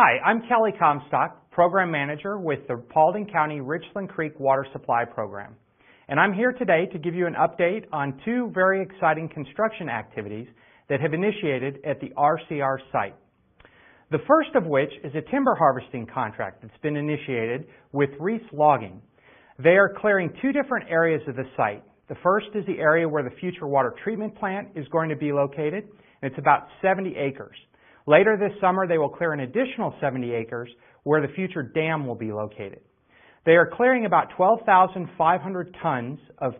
Hi, I'm Kelly Comstock, Program Manager with the Paulding County Richland Creek Water Supply Program. And I'm here today to give you an update on two very exciting construction activities that have initiated at the RCR site. The first of which is a timber harvesting contract that's been initiated with Reese Logging. They are clearing two different areas of the site. The first is the area where the future water treatment plant is going to be located, and it's about 70 acres. Later this summer, they will clear an additional 70 acres where the future dam will be located. They are clearing about 12,500 tons of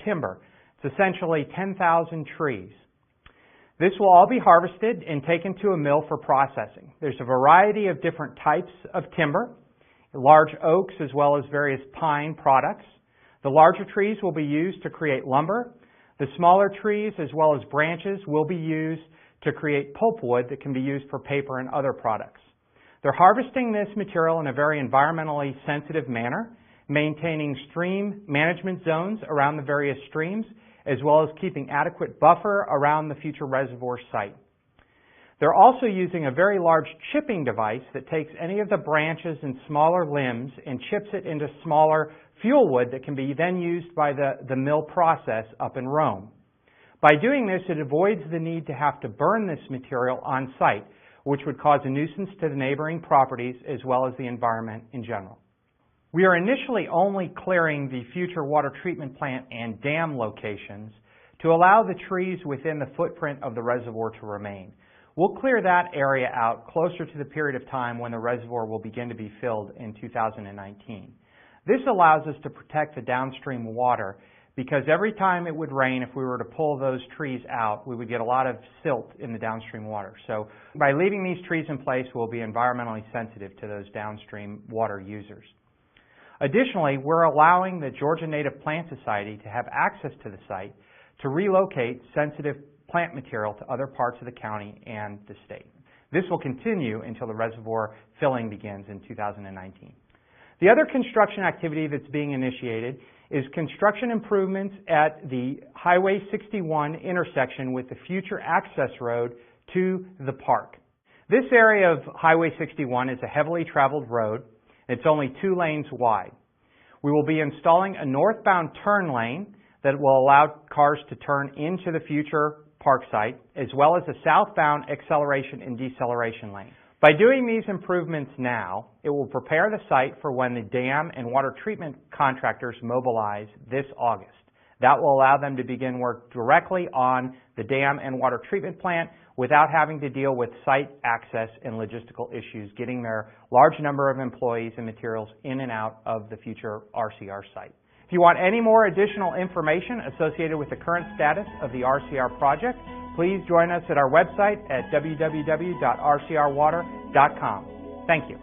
timber. It's essentially 10,000 trees. This will all be harvested and taken to a mill for processing. There's a variety of different types of timber, large oaks as well as various pine products. The larger trees will be used to create lumber. The smaller trees as well as branches will be used to create pulpwood that can be used for paper and other products. They're harvesting this material in a very environmentally sensitive manner, maintaining stream management zones around the various streams, as well as keeping adequate buffer around the future reservoir site. They're also using a very large chipping device that takes any of the branches and smaller limbs and chips it into smaller fuel wood that can be then used by the mill process up in Rome. By doing this, it avoids the need to have to burn this material on site, which would cause a nuisance to the neighboring properties as well as the environment in general. We are initially only clearing the future water treatment plant and dam locations to allow the trees within the footprint of the reservoir to remain. We'll clear that area out closer to the period of time when the reservoir will begin to be filled in 2019. This allows us to protect the downstream water because every time it would rain, if we were to pull those trees out, we would get a lot of silt in the downstream water. So by leaving these trees in place, we'll be environmentally sensitive to those downstream water users. Additionally, we're allowing the Georgia Native Plant Society to have access to the site to relocate sensitive plant material to other parts of the county and the state. This will continue until the reservoir filling begins in 2019. The other construction activity that's being initiated is construction improvements at the Highway 61 intersection with the future access road to the park. This area of Highway 61 is a heavily traveled road. It's only 2 lanes wide. We will be installing a northbound turn lane that will allow cars to turn into the future park site, as well as a southbound acceleration and deceleration lane. By doing these improvements now, it will prepare the site for when the dam and water treatment contractors mobilize this August. That will allow them to begin work directly on the dam and water treatment plant without having to deal with site access and logistical issues, getting their large number of employees and materials in and out of the future RCR site. If you want any more additional information associated with the current status of the RCR project, please join us at our website at www.rcrwater.com. Thank you.